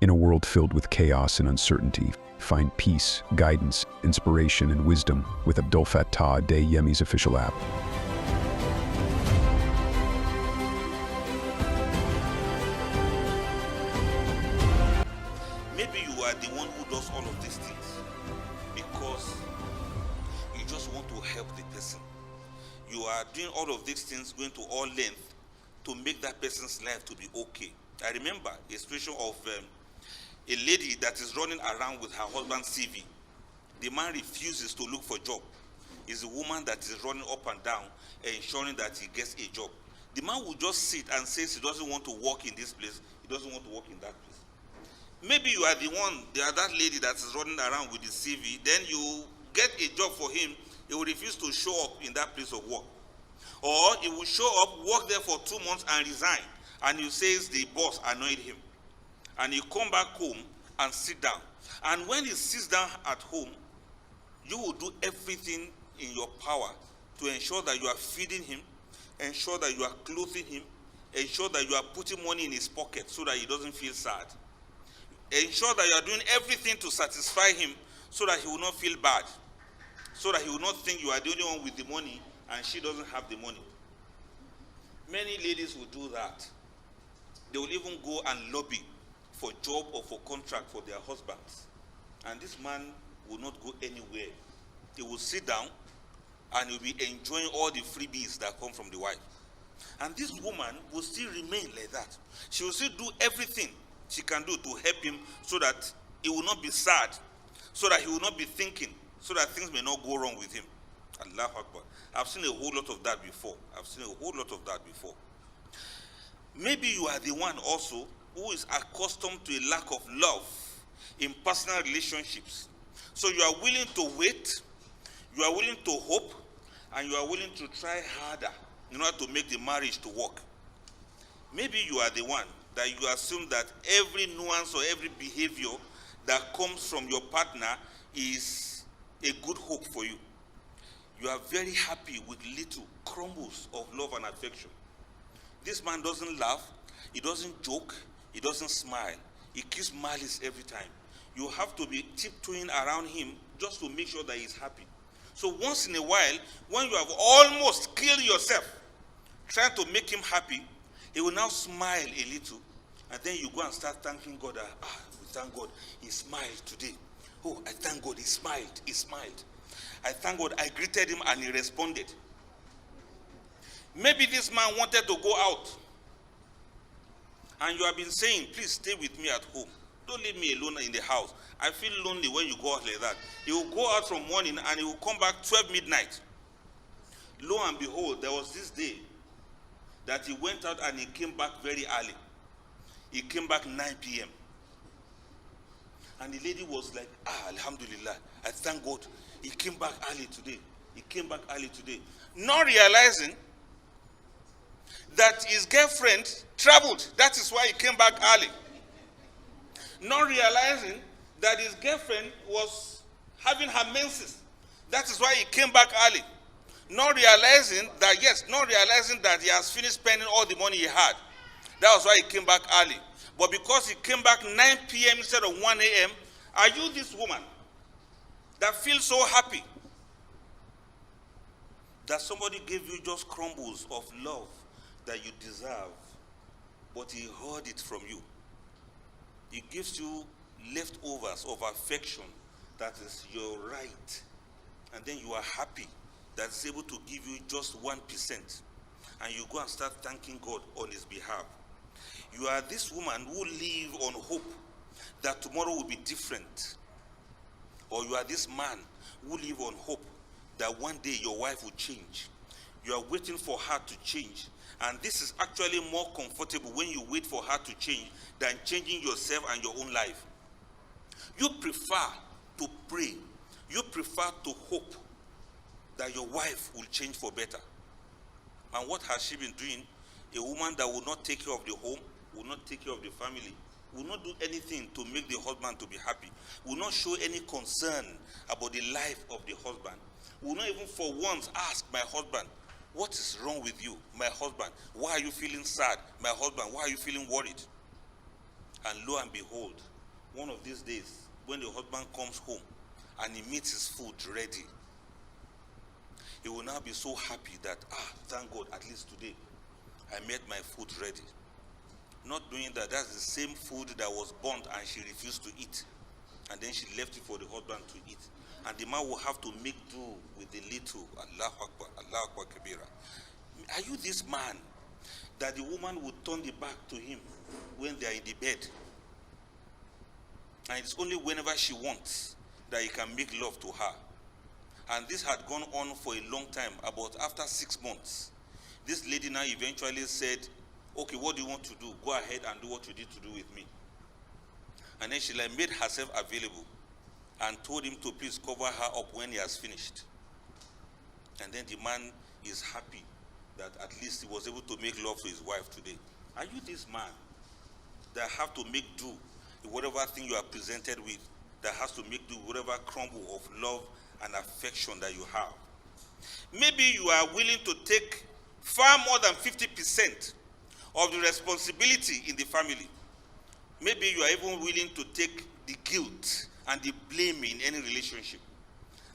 In a world filled with chaos and uncertainty, find peace, guidance, inspiration, and wisdom with Abdul Fattah Adeyemi's official app. Maybe you are the one who does all of these things because you just want to help the person. You are doing all of these things, going to all length to make that person's life to be okay. I remember a situation of a lady that is running around with her husband's CV. The man refuses to look for a job. It's a woman that is running up and down, ensuring that he gets a job. The man will just sit and says he doesn't want to work in this place, he doesn't want to work in that place. Maybe you are the one, that lady that is running around with the CV, then you get a job for him, he will refuse to show up in that place of work. Or he will show up, work there for 2 months and resign, and he says the boss annoyed him. And he come back home and sit down. And when he sits down at home, you will do everything in your power to ensure that you are feeding him, ensure that you are clothing him, ensure that you are putting money in his pocket so that he doesn't feel sad. Ensure that you are doing everything to satisfy him so that he will not feel bad, so that he will not think you are the only one with the money and she doesn't have the money. Many ladies will do that. They will even go and lobby for job or for contract for their husbands. And this man will not go anywhere. He will sit down and he will be enjoying all the freebies that come from the wife. And this woman will still remain like that. She will still do everything she can do to help him so that he will not be sad, so that he will not be thinking, so that things may not go wrong with him. Allahu Akbar. I've seen a whole lot of that before. Maybe you are the one also who is accustomed to a lack of love in personal relationships. So you are willing to wait, you are willing to hope, and you are willing to try harder in order to make the marriage to work. Maybe you are the one that you assume that every nuance or every behavior that comes from your partner is a good hope for you. You are very happy with little crumbles of love and affection. This man doesn't laugh, he doesn't joke, he doesn't smile. He keeps malice every time. You have to be tiptoeing around him just to make sure that he's happy. So once in a while, when you have almost killed yourself trying to make him happy, he will now smile a little, and then you go and start thanking God. Thank God he smiled today. Oh, I thank God he smiled. I thank God I greeted him and he responded. Maybe this man wanted to go out, and you have been saying, please stay with me at home. Don't leave me alone in the house. I feel lonely when you go out like that. He will go out from morning and he will come back 12 midnight. Lo and behold, there was this day that he went out and he came back very early. He came back 9 p.m. And the lady was like, Alhamdulillah, I thank God. He came back early today. Not realizing that his girlfriend traveled. That is why he came back early. Not realizing that his girlfriend was having her menses. That is why he came back early. Not realizing that he has finished spending all the money he had. That was why he came back early. But because he came back 9 p.m. instead of 1 a.m., are you this woman that feels so happy that somebody gave you just crumbles of love that you deserve, but he hoard it from you? He gives you leftovers of affection that is your right, and then you are happy that it's able to give you just 1%, and you go and start thanking God on his behalf. You are this woman who live on hope that tomorrow will be different. Or you are this man who live on hope that one day your wife will change. You are waiting for her to change. And this is actually more comfortable when you wait for her to change than changing yourself and your own life. You prefer to pray. You prefer to hope that your wife will change for better. And what has she been doing? A woman that will not take care of the home, will not take care of the family, will not do anything to make the husband to be happy, will not show any concern about the life of the husband, will not even for once ask my husband, what is wrong with you, my husband? Why are you feeling sad? My husband, why are you feeling worried? And lo and behold, one of these days, when the husband comes home and he meets his food ready, he will now be so happy that, thank God, at least today, I made my food ready. Not knowing that that's the same food that was burnt and she refused to eat. And then she left it for the husband to eat. And the man will have to make do with the little. Allahu Akbar, Allahu Akbar Kabira. Are you this man that the woman would turn the back to him when they are in the bed? And it's only whenever she wants that he can make love to her. And this had gone on for a long time. About after 6 months, this lady now eventually said, okay, what do you want to do? Go ahead and do what you need to do with me. And then she made herself available and told him to please cover her up when he has finished. And then the man is happy that at least he was able to make love to his wife today. Are you this man that have to make do with whatever thing you are presented with, that has to make do with whatever crumble of love and affection that you have? Maybe you are willing to take far more than 50% of the responsibility in the family. Maybe you are even willing to take the guilt and the blame in any relationship.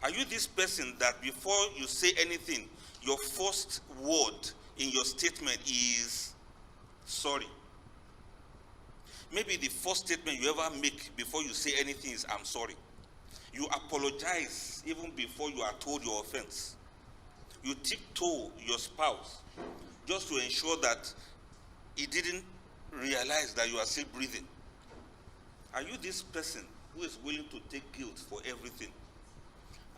Are you this person that before you say anything, your first word in your statement is sorry? Maybe the first statement you ever make before you say anything is I'm sorry. You apologize even before you are told your offense. You tiptoe your spouse just to ensure that he didn't realize that you are still breathing. Are you this person who is willing to take guilt for everything,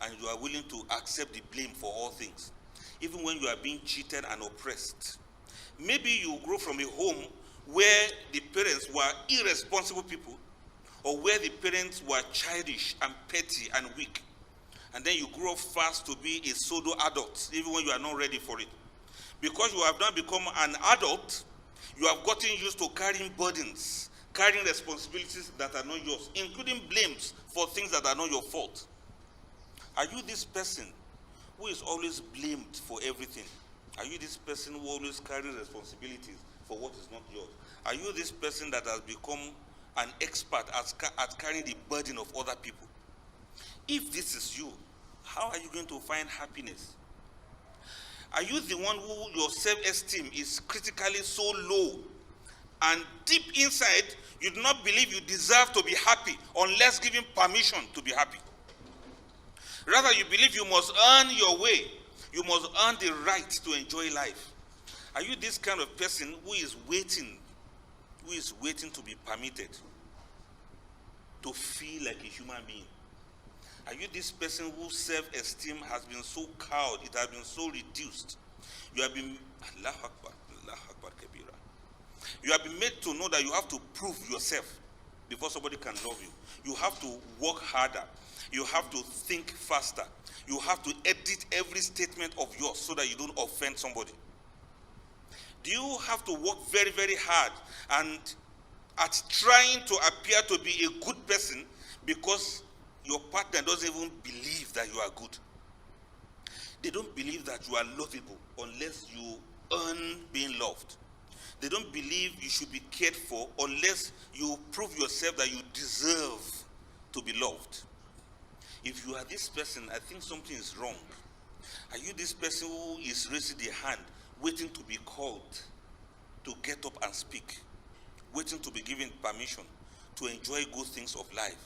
and you are willing to accept the blame for all things, even when you are being cheated and oppressed? Maybe you grow from a home where the parents were irresponsible people, or where the parents were childish and petty and weak, and then you grow up fast to be a pseudo adult even when you are not ready for it. Because you have now become an adult, you have gotten used to carrying burdens, carrying responsibilities that are not yours, including blames for things that are not your fault. Are you this person who is always blamed for everything? Are you this person who always carries responsibilities for what is not yours? Are you this person that has become an expert at carrying the burden of other people? If this is you, how are you going to find happiness? Are you the one who your self-esteem is critically so low, and deep inside you do not believe you deserve to be happy unless given permission to be happy? Rather, you believe you must earn your way. You must earn the right to enjoy life. Are you this kind of person who is waiting to be permitted to feel like a human being? Are you this person whose self-esteem has been so cowed, it has been so reduced? You have been, Allahu Akbar, Allahu Akbar Kabira. You have been made to know that you have to prove yourself before somebody can love you. You have to work harder. You have to think faster. You have to edit every statement of yours so that you don't offend somebody. Do you have to work very, very hard and at trying to appear to be a good person because your partner doesn't even believe that you are good? They don't believe that you are lovable unless you earn being loved. They don't believe you should be cared for unless you prove yourself that you deserve to be loved. If you are this person, I think something is wrong. Are you this person who is raising the hand, waiting to be called, to get up and speak, waiting to be given permission to enjoy good things of life,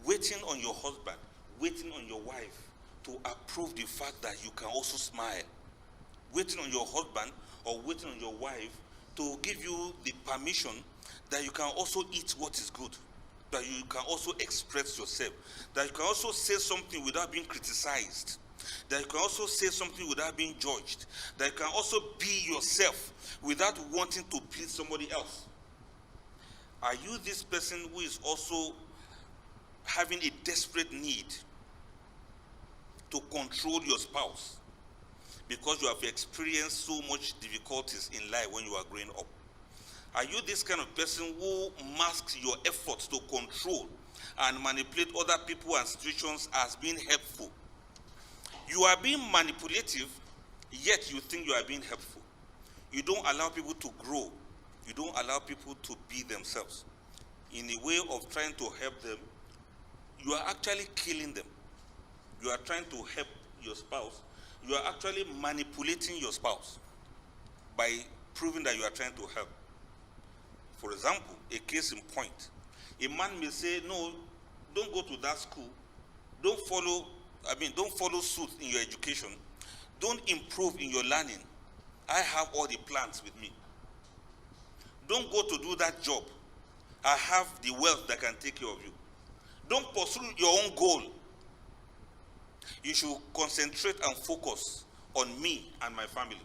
waiting on your husband, waiting on your wife to approve the fact that you can also smile, waiting on your husband or waiting on your wife to give you the permission that you can also eat what is good, that you can also express yourself, that you can also say something without being criticized, that you can also say something without being judged, that you can also be yourself without wanting to please somebody else. Are you this person who is also having a desperate need to control your spouse because you have experienced so much difficulties in life when you are growing up? Are you this kind of person who masks your efforts to control and manipulate other people and situations as being helpful? You are being manipulative, yet you think you are being helpful. You don't allow people to grow. You don't allow people to be themselves. in a way of trying to help them, you are actually killing them. You are trying to help your spouse. You are actually manipulating your spouse by proving that you are trying to help. For example, a case in point, a man may say, no, don't go to that school. Don't follow suit in your education. Don't improve in your learning. I have all the plans with me. Don't go to do that job. I have the wealth that can take care of you. Don't pursue your own goal. You should concentrate and focus on me and my family.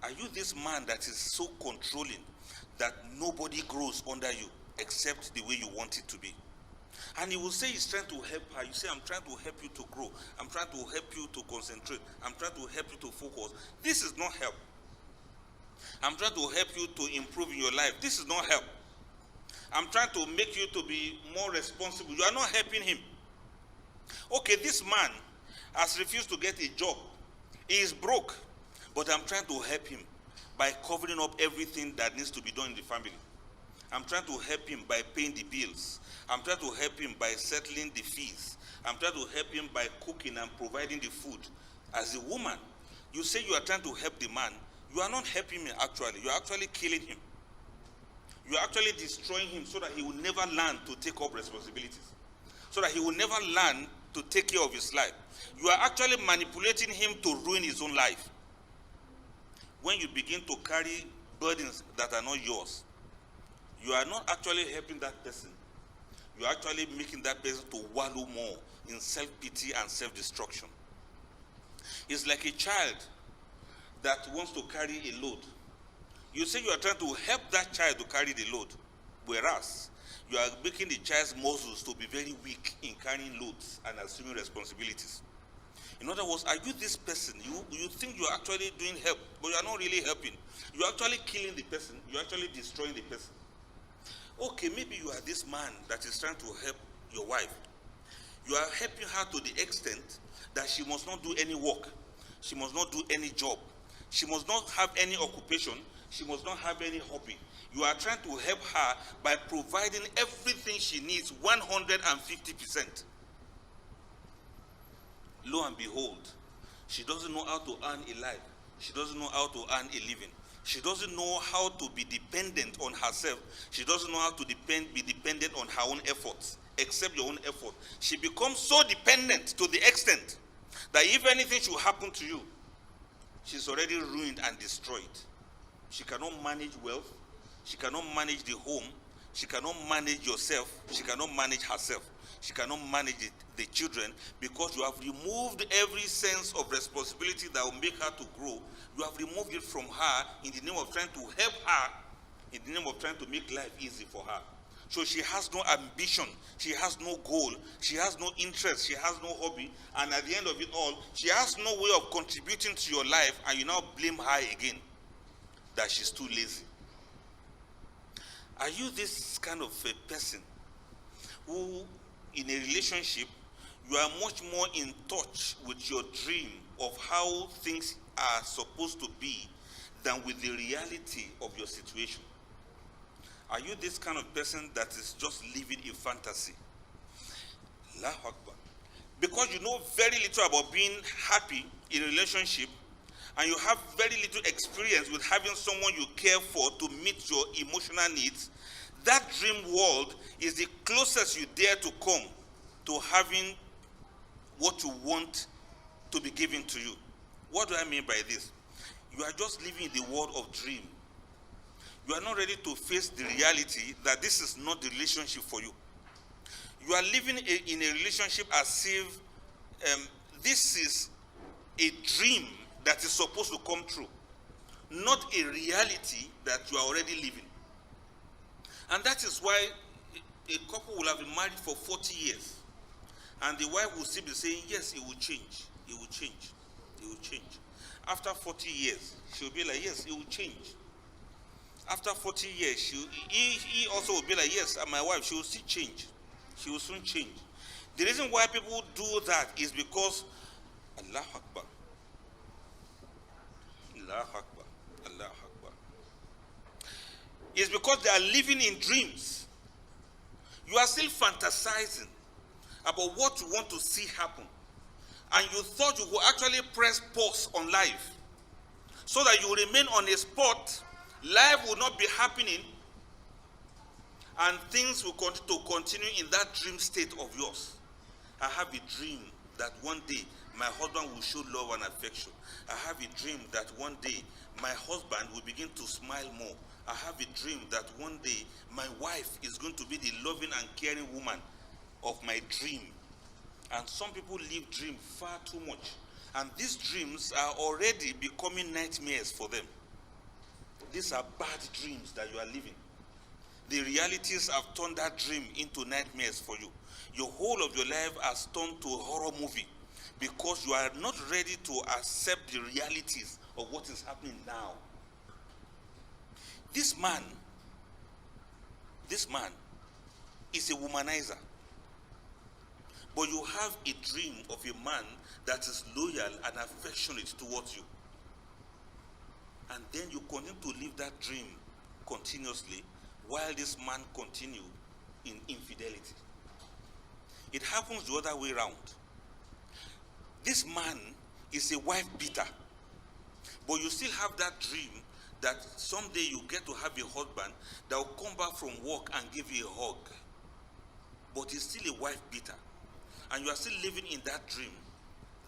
Are you this man that is so controlling that nobody grows under you except the way you want it to be? And he will say he's trying to help her. You say, I'm trying to help you to grow. I'm trying to help you to concentrate. I'm trying to help you to focus. This is not help. I'm trying to help you to improve in your life. This is not help. I'm trying to make you to be more responsible. You are not helping him. Okay, this man has refused to get a job. He is broke. But I'm trying to help him by covering up everything that needs to be done in the family. I'm trying to help him by paying the bills. I'm trying to help him by settling the fees. I'm trying to help him by cooking and providing the food. As a woman, you say you are trying to help the man. You are not helping him actually. You are actually killing him. You are actually destroying him so that he will never learn to take up responsibilities. So that he will never learn to take care of his life. You are actually manipulating him to ruin his own life. When you begin to carry burdens that are not yours, you are not actually helping that person. You are actually making that person to wallow more in self-pity and self-destruction. It's like a child that wants to carry a load. You say you are trying to help that child to carry the load, whereas you are making the child's muscles to be very weak in carrying loads and assuming responsibilities. In other words, are you this person? You think you are actually doing help, but you are not really helping. You are actually killing the person. You are actually destroying the person. Okay, maybe you are this man that is trying to help your wife. You are helping her to the extent that she must not do any work. She must not do any job. She must not have any occupation. She must not have any hobby. You are trying to help her by providing everything she needs 150%. Lo and behold, she doesn't know how to earn a life. She doesn't know how to earn a living. She doesn't know how to be dependent on herself. She doesn't know how to be dependent on her own efforts, except your own effort. She becomes so dependent to the extent that if anything should happen to you, she's already ruined and destroyed. She cannot manage wealth. She cannot manage the home. She cannot manage yourself. She cannot manage herself. She cannot manage the children, because you have removed every sense of responsibility that will make her to grow. You have removed it from her in the name of trying to help her, in the name of trying to make life easy for her. So she has no ambition, she has no goal, she has no interest, she has no hobby, and at the end of it all, she has no way of contributing to your life, and you now blame her again that she's too lazy. Are you this kind of a person who, in a relationship, you are much more in touch with your dream of how things are supposed to be than with the reality of your situation? Are you this kind of person that is just living in fantasy? Allahu Akbar. Because you know very little about being happy in a relationship, and you have very little experience with having someone you care for to meet your emotional needs, that dream world is the closest you dare to come to having what you want to be given to you. What do I mean by this? You are just living in the world of dream. You are not ready to face the reality that this is not the relationship for you. You are living in a relationship as if this is a dream that is supposed to come true, not a reality that you are already living. And that is why a couple will have been married for 40 years, and the wife will still be saying, yes, it will change, it will change, it will change. After 40 years, she'll be like, yes, it will change. After 40 years, he also will be like, yes, and my wife, she will still change. She will soon change. The reason why people do that is because, Allahu Akbar, Allahu Akbar, Allahu Akbar, is because they are living in dreams. You are still fantasizing about what you want to see happen. And you thought you could actually press pause on life so that you remain on a spot, life will not be happening, and things will continue in that dream state of yours. I have a dream that one day my husband will show love and affection. I have a dream that one day my husband will begin to smile more. I have a dream that one day my wife is going to be the loving and caring woman of my dream. And some people live dreams far too much. And these dreams are already becoming nightmares for them. These are bad dreams that you are living. The realities have turned that dream into nightmares for you. Your whole of your life has turned to a horror movie because you are not ready to accept the realities of what is happening now. This man is a womanizer. But you have a dream of a man that is loyal and affectionate towards you. And then you continue to live that dream continuously while this man continues in infidelity. It happens the other way around. This man is a wife beater, but you still have that dream that someday you get to have a husband that will come back from work and give you a hug. But he's still a wife beater. And you are still living in that dream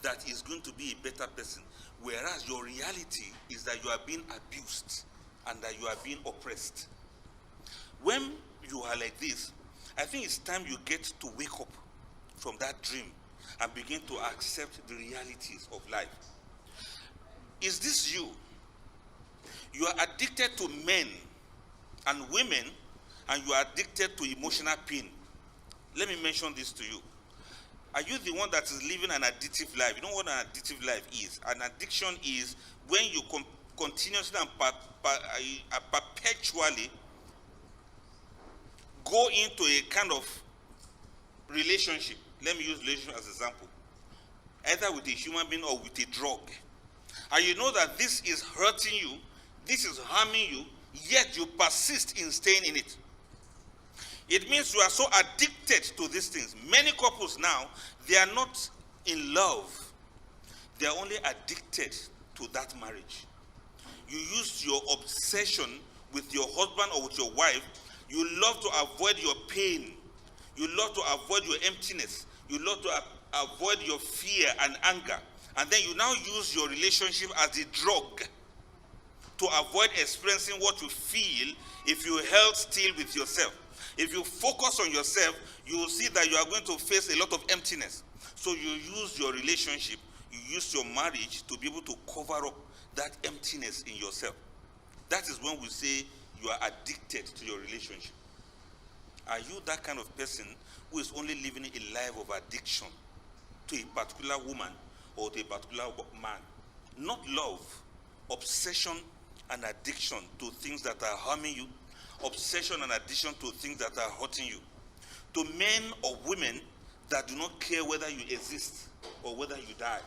that is going to be a better person, whereas your reality is that you are being abused and that you are being oppressed. When you are like this, I think it's time you get to wake up from that dream and begin to accept the realities of life. Is this you? You are addicted to men and women, and you are addicted to emotional pain. Let me mention this to you. Are you the one that is living an addictive life? You know what an addictive life is? An addiction is when you continuously and perpetually go into a kind of relationship. Let me use relationship as an example. Either with a human being or with a drug. And you know that this is hurting you, this is harming you, yet you persist in staying in it. It means you are so addicted to these things. Many couples now, they are not in love. They are only addicted to that marriage. You use your obsession with your husband or with your wife. You love to avoid your pain. You love to avoid your emptiness. You love to avoid your fear and anger. And then you now use your relationship as a drug to avoid experiencing what you feel if you held still with yourself. If you focus on yourself, you will see that you are going to face a lot of emptiness. So you use your relationship, you use your marriage to be able to cover up that emptiness in yourself. That is when we say you are addicted to your relationship. Are you that kind of person who is only living a life of addiction to a particular woman or to a particular man? Not love, obsession and addiction to things that are harming you, obsession and addiction to things that are hurting you, to men or women that do not care whether you exist or whether you die.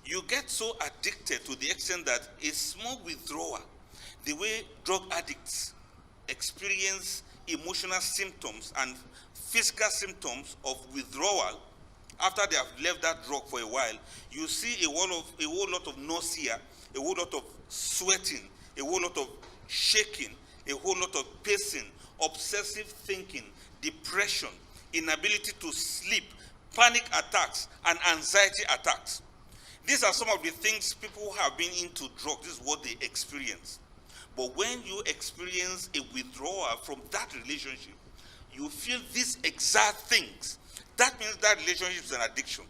You get so addicted to the extent that a small withdrawal, the way drug addicts experience emotional symptoms and physical symptoms of withdrawal after they have left that drug for a while, you see a whole lot of nausea, a whole lot of sweating, a whole lot of shaking, a whole lot of pacing, obsessive thinking, depression, inability to sleep, panic attacks, and anxiety attacks. These are some of the things people who have been into drugs, this is what they experience. But when you experience a withdrawal from that relationship, you feel these exact things. That means that relationship is an addiction.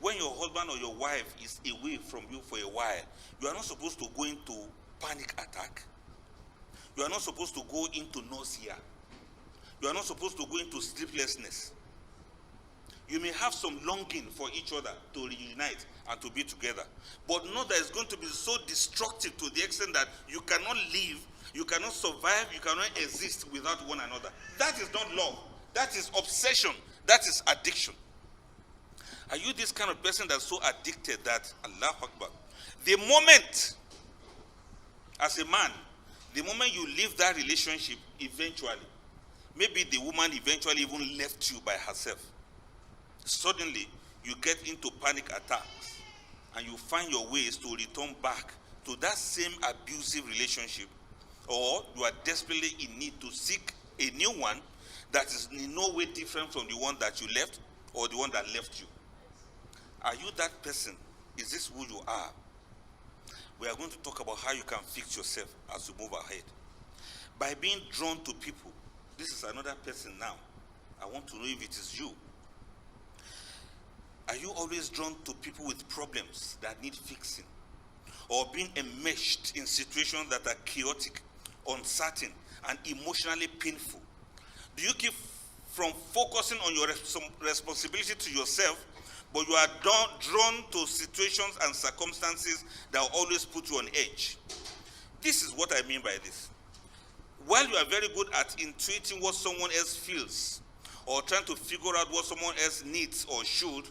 When your husband or your wife is away from you for a while, you are not supposed to go into panic attack. You are not supposed to go into nausea. You are not supposed to go into sleeplessness. You may have some longing for each other to reunite and to be together, but not that it's going to be so destructive to the extent that you cannot live, you cannot survive, you cannot exist without one another. That is not love. That is obsession. That is addiction. Are you this kind of person that's so addicted that, Allah Akbar, the moment, as a man, the moment you leave that relationship, eventually, Maybe the woman eventually even left you by herself. Suddenly, you get into panic attacks and you find your ways to return back to that same abusive relationship, or you are desperately in need to seek a new one that is in no way different from the one that you left or the one that left you. Are you that person? Is this who you are? We are going to talk about how you can fix yourself as you move ahead. By being drawn to people. This is another person now. I want to know if it is you. Are you always drawn to people with problems that need fixing? Or being enmeshed in situations that are chaotic, uncertain, and emotionally painful? Do you keep from focusing on your responsibility to yourself, but you are drawn to situations and circumstances that will always put you on edge? This is what I mean by this. While you are very good at intuiting what someone else feels, or trying to figure out what someone else needs or should,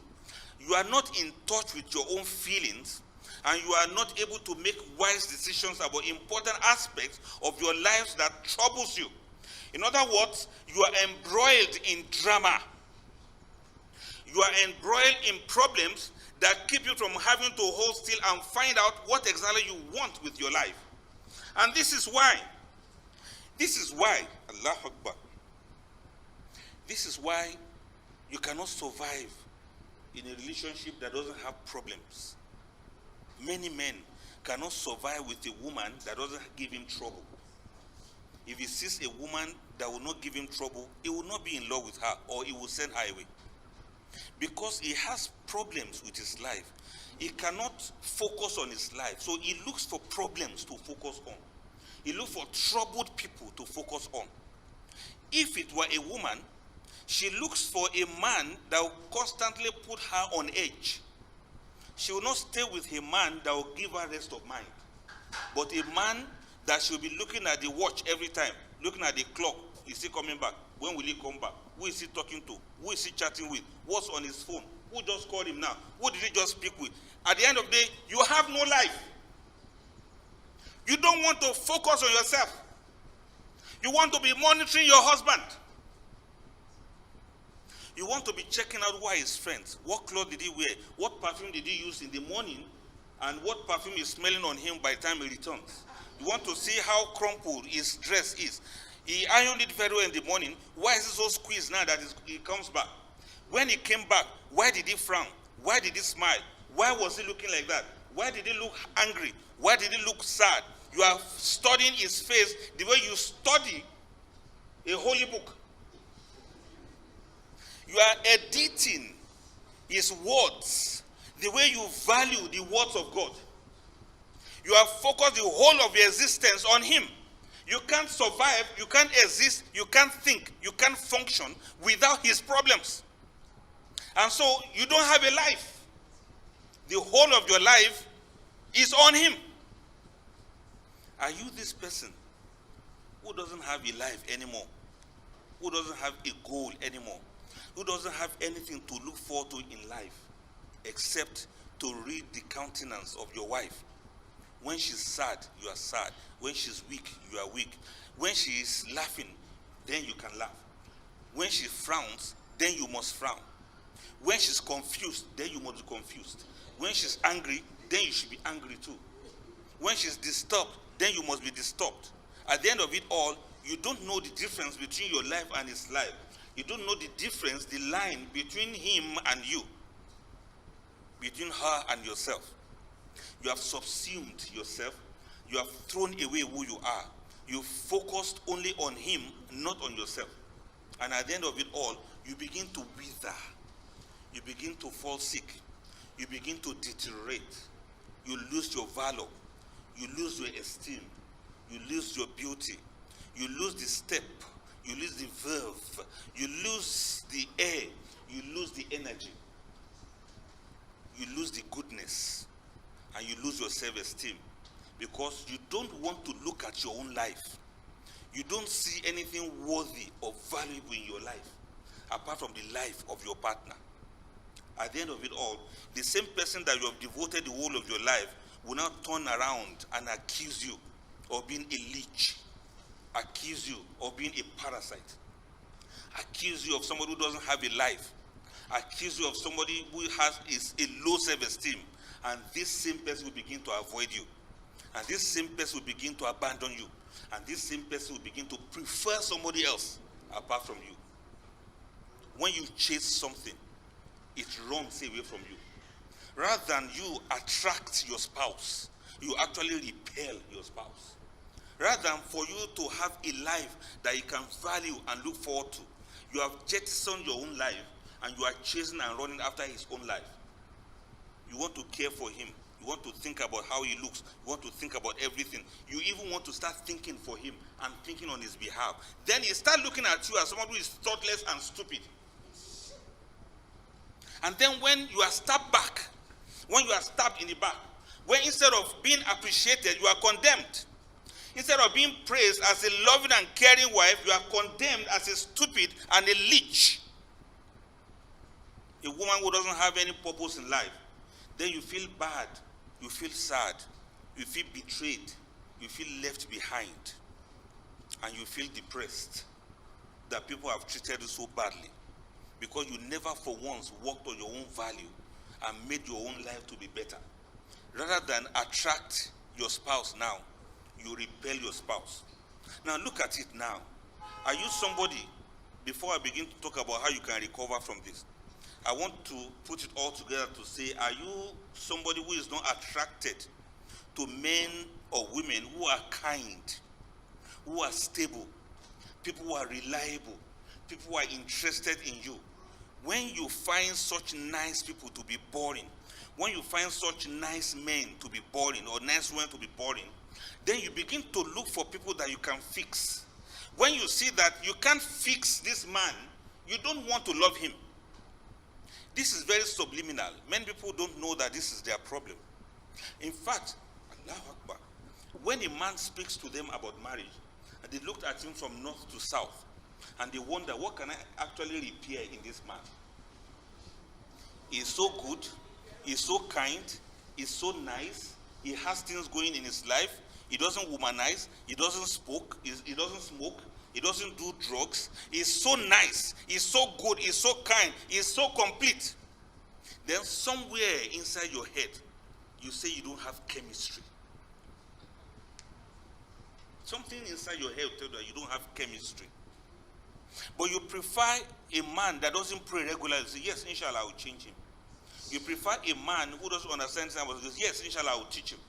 you are not in touch with your own feelings, and you are not able to make wise decisions about important aspects of your lives that troubles you. In other words, you are embroiled in drama. You are embroiled in problems that keep you from having to hold still and find out what exactly you want with your life. And this is why, Allah Akbar, this is why you cannot survive in a relationship that doesn't have problems. Many men cannot survive with a woman that doesn't give him trouble. If he sees a woman that will not give him trouble, he will not be in love with her, or he will send her away. Because he has problems with his life. He cannot focus on his life. So he looks for problems to focus on. He looks for troubled people to focus on. If it were a woman, she looks for a man that will constantly put her on edge. She will not stay with a man that will give her rest of mind. But a man that she'll be looking at the watch every time, looking at the clock. Is he coming back? When will he come back? Who is he talking to? Who is he chatting with? What's on his phone? Who just called him now? Who did he just speak with? At the end of the day, you have no life. You don't want to focus on yourself. You want to be monitoring your husband. You want to be checking out who are his friends. What clothes did he wear? What perfume did he use in the morning? And what perfume is smelling on him by the time he returns? You want to see how crumpled his dress is. He ironed it very well in the morning. Why is it so squeezed now that he comes back? When he came back, why did he frown? Why did he smile? Why was he looking like that? Why did he look angry? Why did he look sad? You are studying his face the way you study a holy book. You are editing his words the way you value the words of God. You are focused the whole of your existence on him. You can't survive, you can't exist, you can't think, you can't function without his problems. And so you don't have a life. The whole of your life is on him. Are you this person who doesn't have a life anymore? Who doesn't have a goal anymore? Who doesn't have anything to look forward to in life except to read the countenance of your wife? When she's sad, you are sad. When she's weak, you are weak. When she is laughing, then you can laugh. When she frowns, then you must frown. When she's confused, then you must be confused. When she's angry, then you should be angry too. When she's disturbed, then you must be disturbed. At the end of it all, you don't know the difference between your life and his life. You don't know the difference, the line between him and you, between her and yourself. You have subsumed yourself. You have thrown away who you are. You focused only on him, not on yourself. And at the end of it all, you begin to wither. You begin to fall sick. You begin to deteriorate. You lose your valor. You lose your esteem. You lose your beauty. You lose the step. You lose the verve. You lose the air. You lose the energy. You lose the goodness. And you lose your self-esteem. Because you don't want to look at your own life. You don't see anything worthy or valuable in your life apart from the life of your partner. At the end of it all, the same person that you have devoted the whole of your life will now turn around and accuse you of being a leech, accuse you of being a parasite. accuse you of somebody who doesn't have a life, accuse you of somebody who is a low self-esteem, and this same person will begin to avoid you, and this same person will begin to abandon you, and this same person will begin to prefer somebody else apart from you. When you chase something, it runs away from you. Rather than you attract your spouse, you actually repel your spouse. Rather than for you to have a life that you can value and look forward to, you have jettisoned your own life and you are chasing and running after his own life. You want to care for him. You want to think about how he looks. You want to think about everything. You even want to start thinking for him and thinking on his behalf. Then he start looking at you as someone who is thoughtless and stupid. And then when you are stabbed back, when you are stabbed in the back, when instead of being appreciated, you are condemned. Instead of being praised as a loving and caring wife, you are condemned as a stupid and a leech. A woman who doesn't have any purpose in life. Then you feel bad, you feel sad, you feel betrayed, you feel left behind, and you feel depressed that people have treated you so badly because you never for once worked on your own value and made your own life to be better. Rather than attract your spouse now, you repel your spouse. Now look at it now. Are you somebody, before I begin to talk about how you can recover from this, I want to put it all together to say, are you somebody who is not attracted to men or women who are kind, who are stable, people who are reliable, people who are interested in you? When you find such nice people to be boring, when you find such nice men to be boring or nice women to be boring, then you begin to look for people that you can fix. When you see that you can't fix this man, you don't want to love him. This is very subliminal. Many people don't know that this is their problem. In fact, Allahu Akbar, when a man speaks to them about marriage, and they looked at him from north to south, and they wonder, what can I actually repair in this man? He's so good, he's so kind, he's so nice, he has things going in his life, he doesn't womanize, he doesn't smoke, he doesn't do drugs, he's so nice, he's so good, he's so kind, he's so complete. Then somewhere inside your head, you say you don't have chemistry. Something inside your head will tell you that you don't have chemistry. But you prefer a man that doesn't pray regularly. Say, yes, inshallah, I will change him. You prefer a man who doesn't understand something. Yes, inshallah, I will teach him.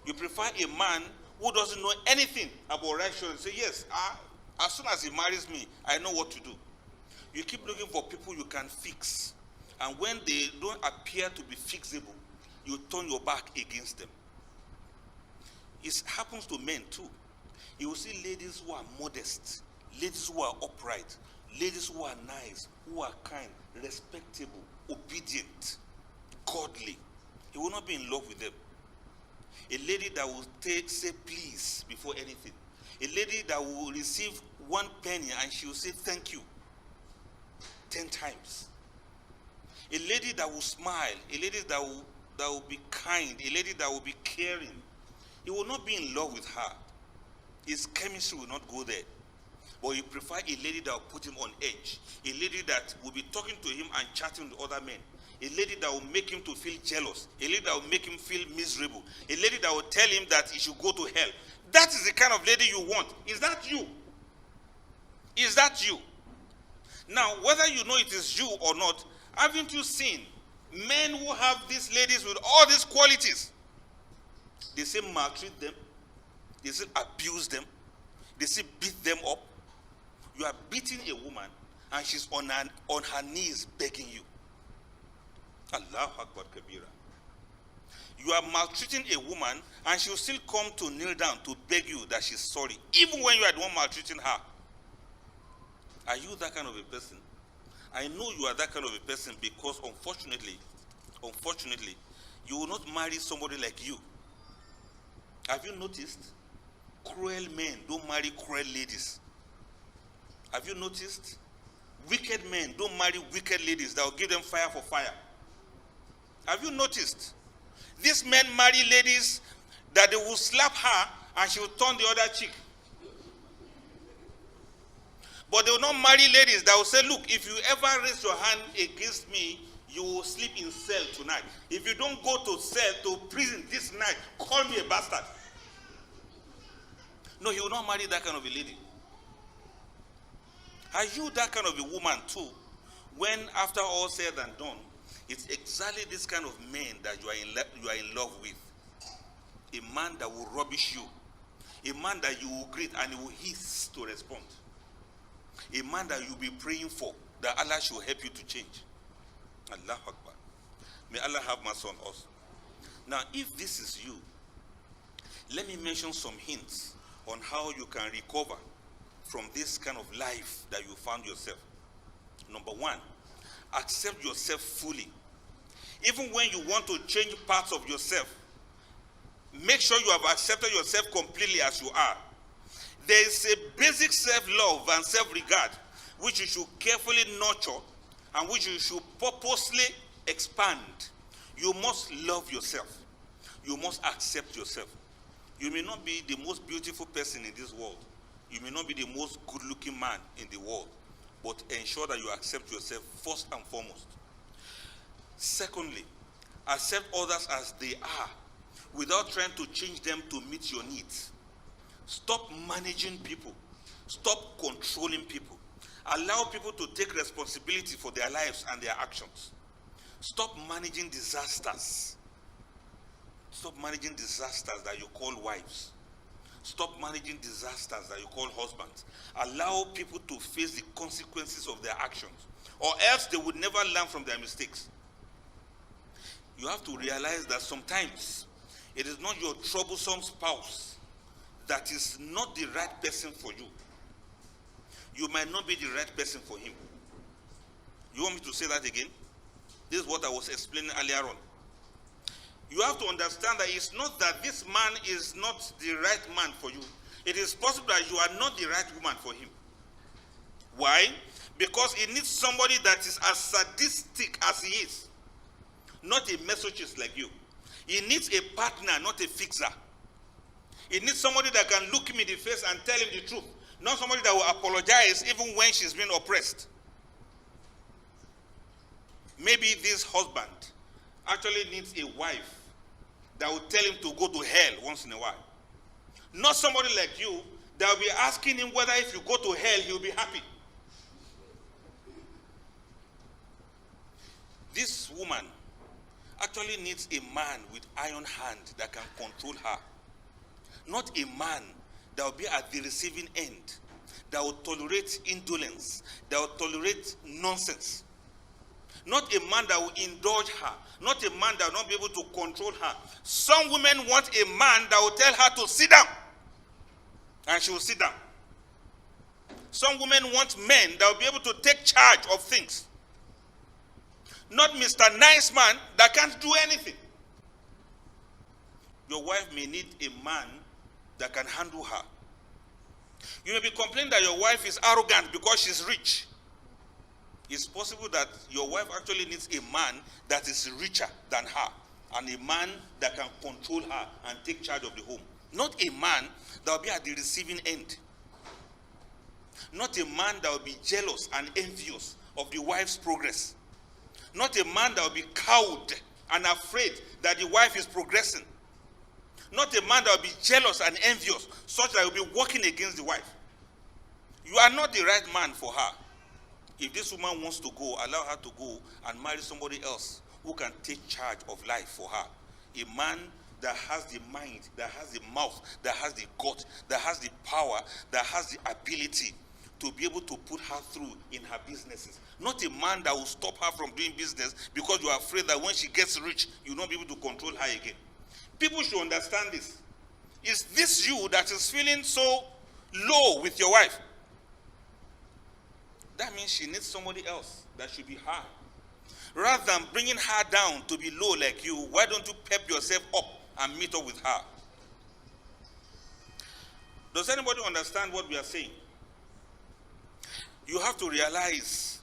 You prefer a man who doesn't know anything about righteousness. Say, yes, as soon as he marries me, I know what to do. You keep looking for people you can fix. And when they don't appear to be fixable, you turn your back against them. It happens to men too. You will see ladies who are modest, ladies who are upright, ladies who are nice, who are kind, respectable, obedient, godly. He will not be in love with them. A lady that will say please before anything. A lady that will receive 1 penny and she will say thank you 10 times. A lady that will smile, a lady that will be kind, a lady that will be caring. He will not be in love with her. His chemistry will not go there. But you prefer a lady that will put him on edge. A lady that will be talking to him and chatting with other men. A lady that will make him to feel jealous. A lady that will make him feel miserable. A lady that will tell him that he should go to hell. That is the kind of lady you want. Is that you? Is that you? Now, whether you know it is you or not, haven't you seen men who have these ladies with all these qualities? They say maltreat them. They say abuse them. They say beat them up. You are beating a woman and she's on her knees begging you. Allahu Akbar Kabira. You are maltreating a woman and she will still come to kneel down to beg you that she's sorry, even when you are the one maltreating her. Are you that kind of a person? I know you are that kind of a person because unfortunately, you will not marry somebody like you. Have you noticed? Cruel men don't marry cruel ladies. Have you noticed? Wicked men don't marry wicked ladies that will give them fire for fire. Have you noticed? These men marry ladies that they will slap her and she will turn the other cheek. But they will not marry ladies that will say, look, if you ever raise your hand against me, you will sleep in cell tonight. If you don't go to cell, to prison this night, call me a bastard. No, he will not marry that kind of a lady. Are you that kind of a woman too? When after all said and done, it's exactly this kind of man that you are in love with. A man that will rubbish you. A man that you will greet and he will hiss to respond. A man that you'll be praying for, that Allah should help you to change. Allah Akbar. May Allah have mercy on us. Now, if this is you, let me mention some hints on how you can recover from this kind of life that you found yourself. Number one, accept yourself fully. Even when you want to change parts of yourself, make sure you have accepted yourself completely as you are. There is a basic self-love and self-regard which you should carefully nurture and which you should purposely expand. You must love yourself. You must accept yourself. You may not be the most beautiful person in this world. You may not be the most good-looking man in the world, but ensure that you accept yourself first and foremost. Secondly, accept others as they are without trying to change them to meet your needs. Stop managing people. Stop controlling people. Allow people to take responsibility for their lives and their actions. Stop managing disasters. Stop managing disasters that you call wives. Stop managing disasters that you call husbands. Allow people to face the consequences of their actions, or else they would never learn from their mistakes. You have to realize that sometimes it is not your troublesome spouse that is not the right person for you. You might not be the right person for him. You want me to say that again? This is what I was explaining earlier on. You have to understand that it's not that this man is not the right man for you. It is possible that you are not the right woman for him. Why? Because he needs somebody that is as sadistic as he is. Not a masochist like you. He needs a partner, not a fixer. He needs somebody that can look him in the face and tell him the truth. Not somebody that will apologize even when she's being oppressed. Maybe this husband actually needs a wife that will tell him to go to hell once in a while. Not somebody like you that will be asking him whether if you go to hell, he'll be happy. This woman actually needs a man with iron hand that can control her. Not a man that will be at the receiving end, that will tolerate indolence, that will tolerate nonsense. Not a man that will indulge her. Not a man that will not be able to control her. Some women want a man that will tell her to sit down, and she will sit down. Some women want men that will be able to take charge of things. Not Mr. Nice Man that can't do anything. Your wife may need a man that can handle her. You may be complaining that your wife is arrogant because she's rich. It's possible that your wife actually needs a man that is richer than her, and a man that can control her and take charge of the home. Not a man that will be at the receiving end. Not a man that will be jealous and envious of the wife's progress. Not a man that will be cowed and afraid that the wife is progressing. Not a man that will be jealous and envious such that he will be working against the wife. You are not the right man for her. If this woman wants to go, allow her to go and marry somebody else who can take charge of life for her. A man that has the mind, that has the mouth, that has the gut, that has the power, that has the ability to be able to put her through in her businesses. Not a man that will stop her from doing business because you are afraid that when she gets rich, you will not be able to control her again. People should understand this. Is this you that is feeling so low with your wife? That means she needs somebody else that should be her. Rather than bringing her down to be low like you, why don't you pep yourself up and meet up with her? Does anybody understand what we are saying? You have to realize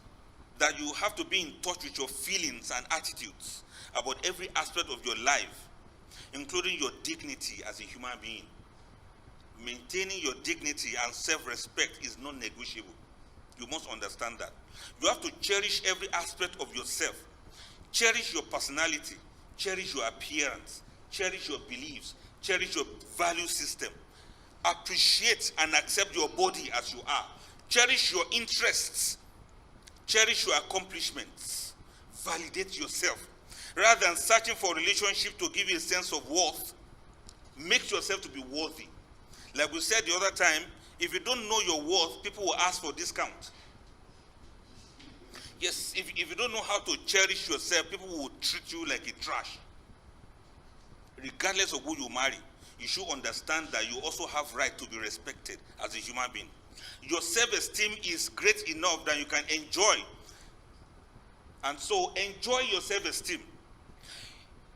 that you have to be in touch with your feelings and attitudes about every aspect of your life, including your dignity as a human being. Maintaining your dignity and self-respect is non-negotiable. You must understand that. You have to cherish every aspect of yourself. Cherish your personality. Cherish your appearance. Cherish your beliefs. Cherish your value system. Appreciate and accept your body as you are. Cherish your interests. Cherish your accomplishments. Validate yourself. Rather than searching for a relationship to give you a sense of worth, make yourself to be worthy. Like we said the other time, if you don't know your worth, people will ask for discount. Yes, if you don't know how to cherish yourself, people will treat you like a trash. Regardless of who you marry, you should understand that you also have right to be respected as a human being. Your self-esteem is great enough that you can enjoy. And so enjoy your self-esteem.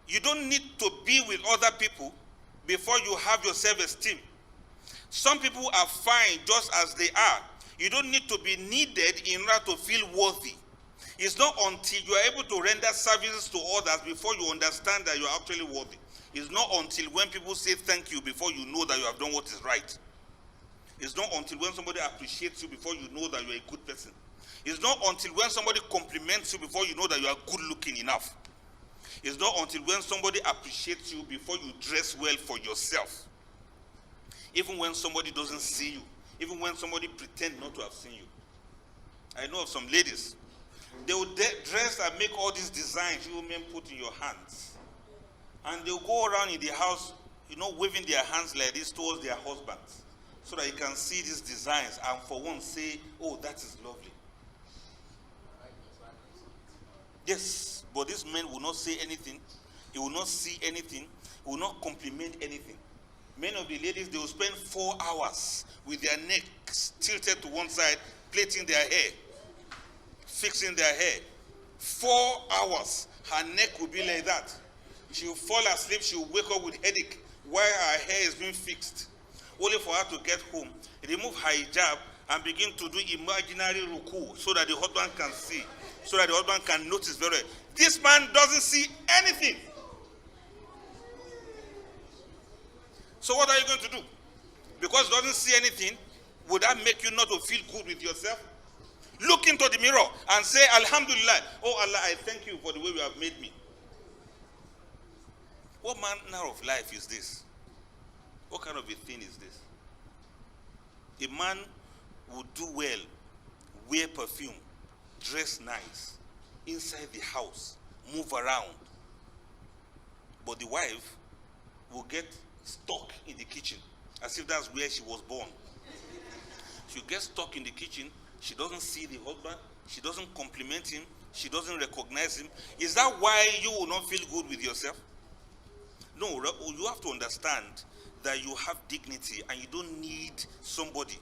You don't need to be with other people before you have your self-esteem. Some people are fine just as they are. You don't need to be needed in order to feel worthy. It's not until you are able to render services to others before you understand that you are actually worthy. It's not until when people say thank you before you know that you have done what is right. It's not until when somebody appreciates you before you know that you are a good person. It's not until when somebody compliments you before you know that you are good looking enough. It's not until when somebody appreciates you before you dress well for yourself. Even when somebody doesn't see you, even when somebody pretends not to have seen you. I know of some ladies, they will dress and make all these designs you men put in your hands. And they'll go around in the house, waving their hands like this towards their husbands, so that you can see these designs and for once say, oh, that is lovely. Yes, but this man will not say anything. He will not see anything. He will not compliment anything. Many of the ladies, they will spend 4 hours with their necks tilted to one side, plaiting their hair, fixing their hair. 4 hours, her neck will be like that. She will fall asleep, she will wake up with headache while her hair is being fixed. Only for her to get home, remove her hijab and begin to do imaginary ruku so that the husband can see, so that the husband can notice very well. This man doesn't see anything. So what are you going to do? Because he doesn't see anything, would that make you not to feel good with yourself? Look into the mirror and say, Alhamdulillah, oh Allah, I thank you for the way you have made me. What manner of life is this? What kind of a thing is this? A man would do well, wear perfume, dress nice, inside the house, move around. But the wife will get stuck in the kitchen, as if that's where she was born. She'll get stuck in the kitchen. She doesn't see the husband. She doesn't compliment him. She doesn't recognize him. Is that why you will not feel good with yourself? No, you have to understand that you have dignity and you don't need somebody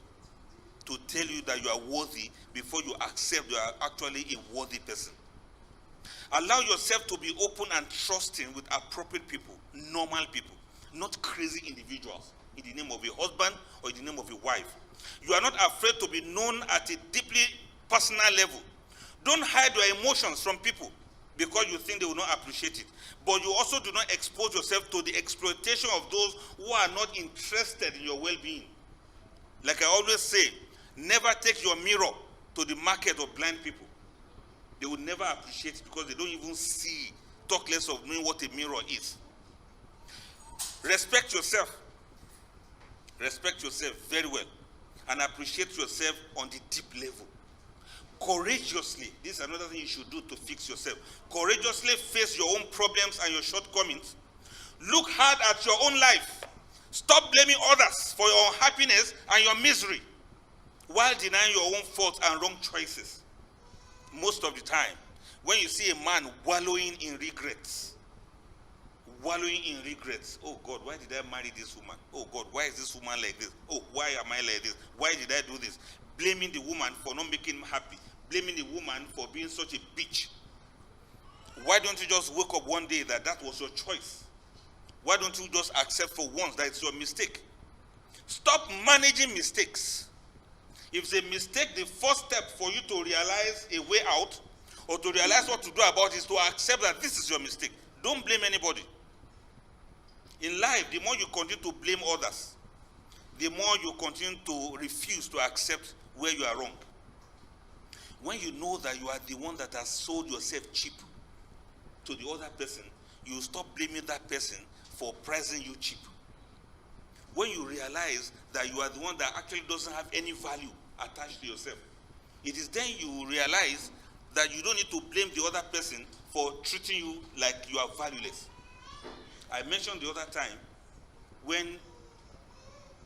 to tell you that you are worthy before you accept you are actually a worthy person. Allow yourself to be open and trusting with appropriate people, normal people, not crazy individuals in the name of a husband or in the name of a wife. You are not afraid to be known at a deeply personal level. Don't hide your emotions from people because you think they will not appreciate it. But you also do not expose yourself to the exploitation of those who are not interested in your well-being. Like I always say, never take your mirror to the market of blind people. They will never appreciate it because they don't even see, talk less of knowing what a mirror is. Respect yourself. Respect yourself very well and appreciate yourself on the deep level. Courageously, this is another thing you should do to fix yourself. Courageously face your own problems and your shortcomings. Look hard at your own life. Stop blaming others for your unhappiness and your misery while denying your own faults and wrong choices. Most of the time, when you see a man wallowing in regrets, oh God, why did I marry this woman? Oh God, why is this woman like this? Oh, why am I like this? Why did I do this? Blaming the woman for not making him happy. Blaming the woman for being such a bitch. Why don't you just wake up one day that was your choice? Why don't you just accept for once that it's your mistake? Stop managing mistakes. If it's a mistake, the first step for you to realize a way out or to realize what to do about it is to accept that this is your mistake. Don't blame anybody. In life, the more you continue to blame others, the more you continue to refuse to accept where you are wrong. When you know that you are the one that has sold yourself cheap to the other person, you stop blaming that person for pricing you cheap. When you realize that you are the one that actually doesn't have any value attached to yourself, it is then you realize that you don't need to blame the other person for treating you like you are valueless. I mentioned the other time when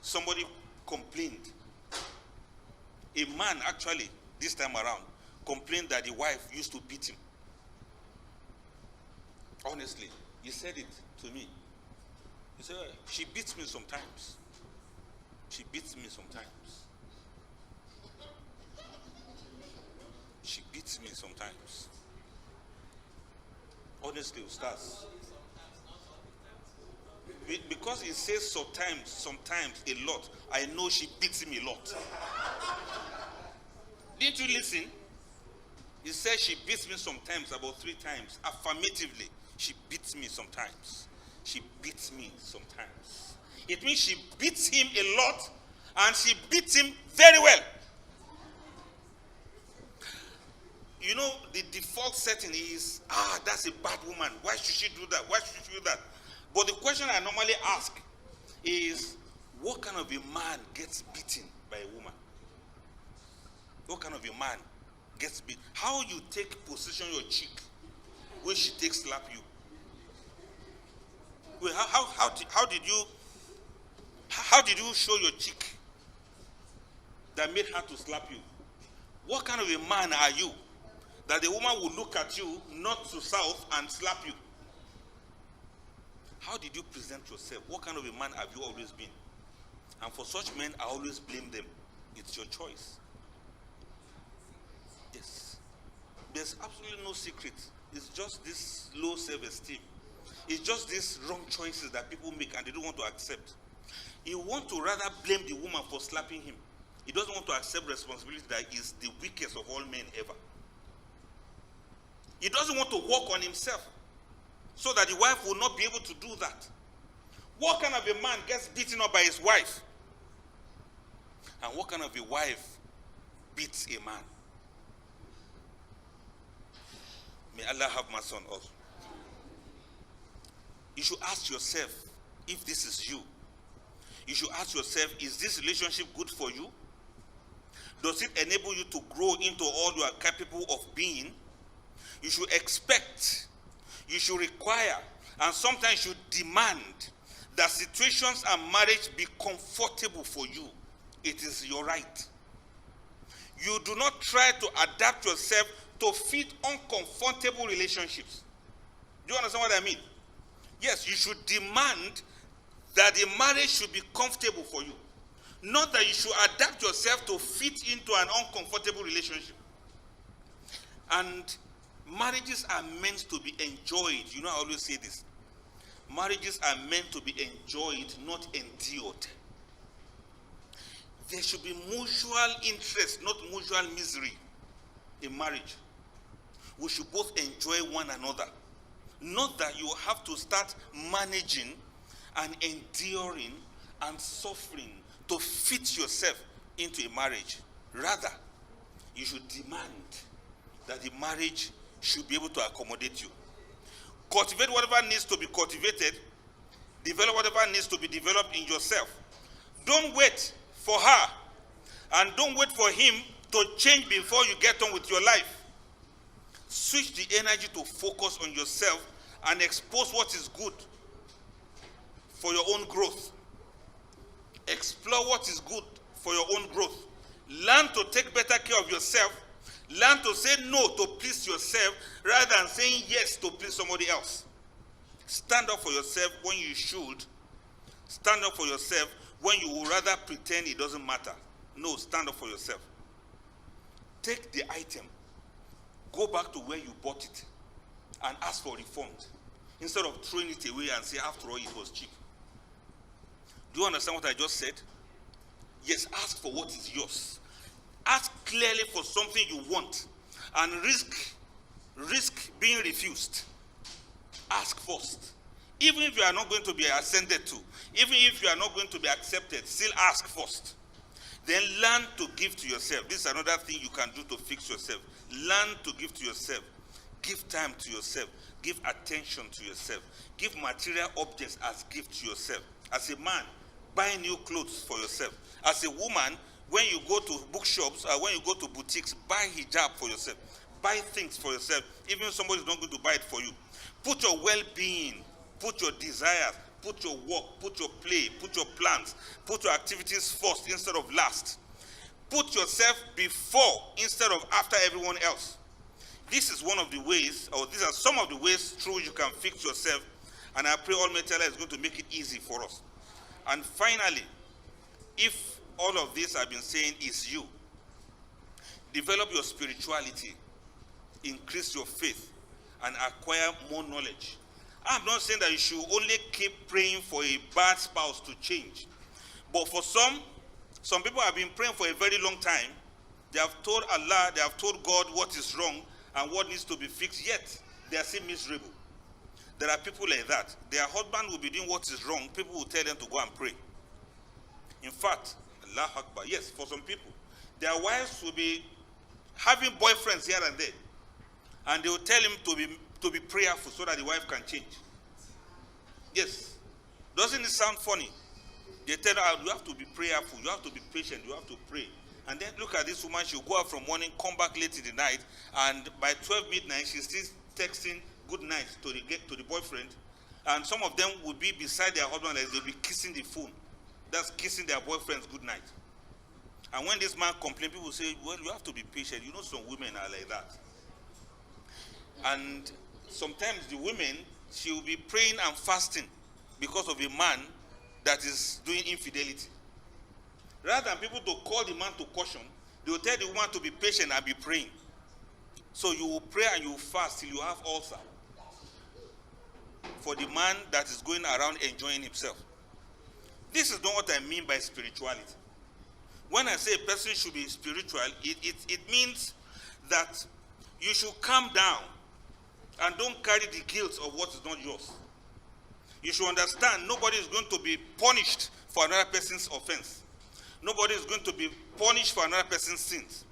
somebody complained, a man actually, this time around, complained that the wife used to beat him. Honestly, he said it to me. He said, she beats me sometimes. She beats me sometimes. She beats me sometimes. Honestly, Ustaz. Because he says sometimes a lot, I know she beats him a lot. Didn't you listen? He said she beats me sometimes, about 3 times. Affirmatively, she beats me sometimes. She beats me sometimes. It means she beats him a lot, and she beats him very well. You know, the default setting is, that's a bad woman. Why should she do that? Why should she do that? But the question I normally ask is, what kind of a man gets beaten by a woman? What kind of a man gets beat? How you take position your cheek when she takes slap you? Wait, how did you show your cheek that made her to slap you? What kind of a man are you that the woman will look at you north to south and slap you? How did you present yourself? What kind of a man have you always been? And for such men, I always blame them. It's your choice. Yes. There's absolutely no secret. It's just this low self-esteem. It's just these wrong choices that people make and they don't want to accept. He wants to rather blame the woman for slapping him. He doesn't want to accept responsibility that he's the weakest of all men ever. He doesn't want to work on himself so that the wife will not be able to do that. What kind of a man gets beaten up by his wife? And what kind of a wife beats a man? May Allah have mercy on us. You should ask yourself, if this is you, you should ask yourself, is this relationship good for you? Does it enable you to grow into all you are capable of being? You should expect, you should require, and sometimes you demand that situations and marriage be comfortable for you. It is your right. You do not try to adapt yourself to fit uncomfortable relationships. Do you understand what I mean? Yes, you should demand that the marriage should be comfortable for you. Not that you should adapt yourself to fit into an uncomfortable relationship. And marriages are meant to be enjoyed. You know, I always say this. Marriages are meant to be enjoyed, not endured. There should be mutual interest, not mutual misery in marriage. We should both enjoy one another. Not that you have to start managing and enduring and suffering to fit yourself into a marriage. Rather, you should demand that the marriage should be able to accommodate you. Cultivate whatever needs to be cultivated. Develop whatever needs to be developed in yourself. Don't wait for her and don't wait for him to change before you get on with your life. Switch the energy to focus on yourself and expose what is good for your own growth. Explore what is good for your own growth. Learn to take better care of yourself. Learn to say no to please yourself rather than saying yes to please somebody else. Stand up for yourself when you should. Stand up for yourself when you would rather pretend it doesn't matter. No, stand up for yourself. Take the item, go back to where you bought it, and ask for refund instead of throwing it away and say, after all, it was cheap. Do you understand what I just said? Yes, ask for what is yours. Ask clearly for something you want and risk being refused. Ask first. Even if you are not going to be ascended to, even if you are not going to be accepted, still ask first. Then learn to give to yourself. This is another thing you can do to fix yourself. Learn to give to yourself. Give time to yourself. Give attention to yourself. Give material objects as gift to yourself. As a man, buy new clothes for yourself. As a woman, when you go to bookshops or when you go to boutiques, buy hijab for yourself. Buy things for yourself, even if somebody is not going to buy it for you. Put your well-being, put your desires, put your work, put your play, put your plans, put your activities first instead of last. Put yourself before instead of after everyone else. This is one of the ways, or these are some of the ways through which you can fix yourself, and I pray Almighty Allah is going to make it easy for us. And finally, if all of this I've been saying is you, develop your spirituality, increase your faith, and acquire more knowledge. I'm not saying that you should only keep praying for a bad spouse to change. But for some people have been praying for a very long time. They have told Allah, they have told God what is wrong and what needs to be fixed, yet they are still miserable. There are people like that. Their husband will be doing what is wrong. People will tell them to go and pray. In fact, Allah Akbar, yes, for some people, their wives will be having boyfriends here and there. And they will tell him to be prayerful so that the wife can change. Yes. Doesn't it sound funny? They tell her, you have to be prayerful, you have to be patient, you have to pray. And then look at this woman, she'll go out from morning, come back late in the night, and by 12 midnight, she's still texting good night to the boyfriend. And some of them will be beside their husband, like they'll be kissing the phone. That's kissing their boyfriends good night. And when this man complains, people say, well, you have to be patient. You know some women are like that. And sometimes the women, she will be praying and fasting because of a man that is doing infidelity. Rather than people to call the man to caution, they will tell the woman to be patient and be praying. So you will pray and you will fast till you have ulcer for the man that is going around enjoying himself. This is not what I mean by spirituality. When I say a person should be spiritual, it means that you should calm down and don't carry the guilt of what is not yours. You should understand nobody is going to be punished for another person's offense. Nobody is going to be punished for another person's sins.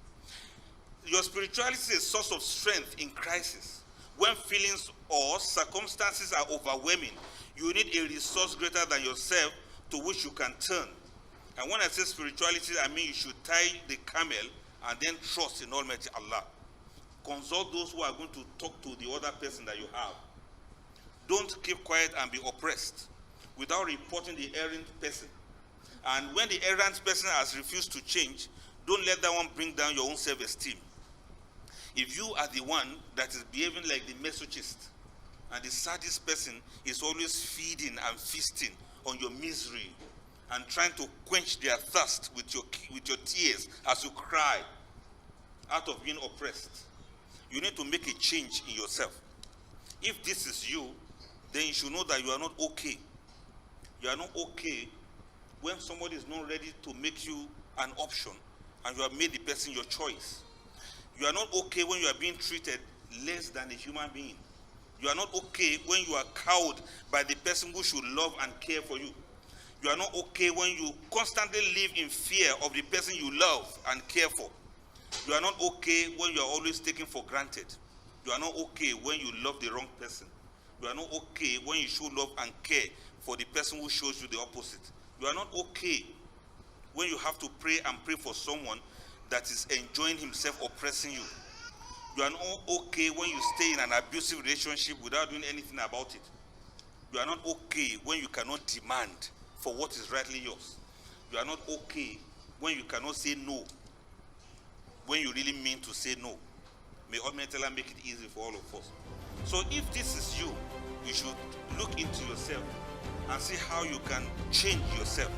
Your spirituality is a source of strength in crisis. When feelings or circumstances are overwhelming, you need a resource greater than yourself to which you can turn. And when I say spirituality, I mean you should tie the camel and then trust in Almighty Allah. Consult those who are going to talk to the other person that you have. Don't keep quiet and be oppressed without reporting the errant person. And when the errant person has refused to change, don't let that one bring down your own self-esteem. If you are the one that is behaving like the masochist, and the saddest person is always feeding and feasting on your misery and trying to quench their thirst with your tears as you cry out of being oppressed, you need to make a change in yourself. If this is you, then you should know that you are not okay. You are not okay when somebody is not ready to make you an option and you have made the person your choice. You are not okay when you are being treated less than a human being. You are not okay when you are cowed by the person who should love and care for you. You are not okay when you constantly live in fear of the person you love and care for. You are not okay when you are always taken for granted. You are not okay when you love the wrong person. You are not okay when you show love and care for the person who shows you the opposite. You are not okay when you have to pray and pray for someone that is enjoying himself oppressing you. You are not okay when you stay in an abusive relationship without doing anything about it. You are not okay when you cannot demand for what is rightly yours. You are not okay when you cannot say no when you really mean to say no. May Almighty Allah make it easy for all of us. So if this is you, you should look into yourself and see how you can change yourself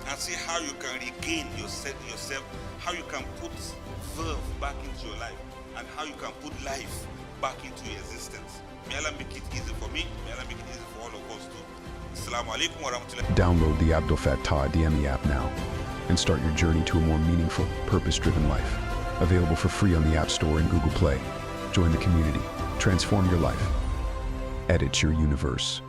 and see how you can regain yourself, how you can put verve back into your life and how you can put life back into your existence. May Allah make it easy for me. May Allah make it easy for all of us too. Assalamu alaikum wa rahmatullahi. Download the Abdul Fattah DME app now and start your journey to a more meaningful, purpose-driven life. Available for free on the App Store and Google Play. Join the community. Transform your life. Edit your universe.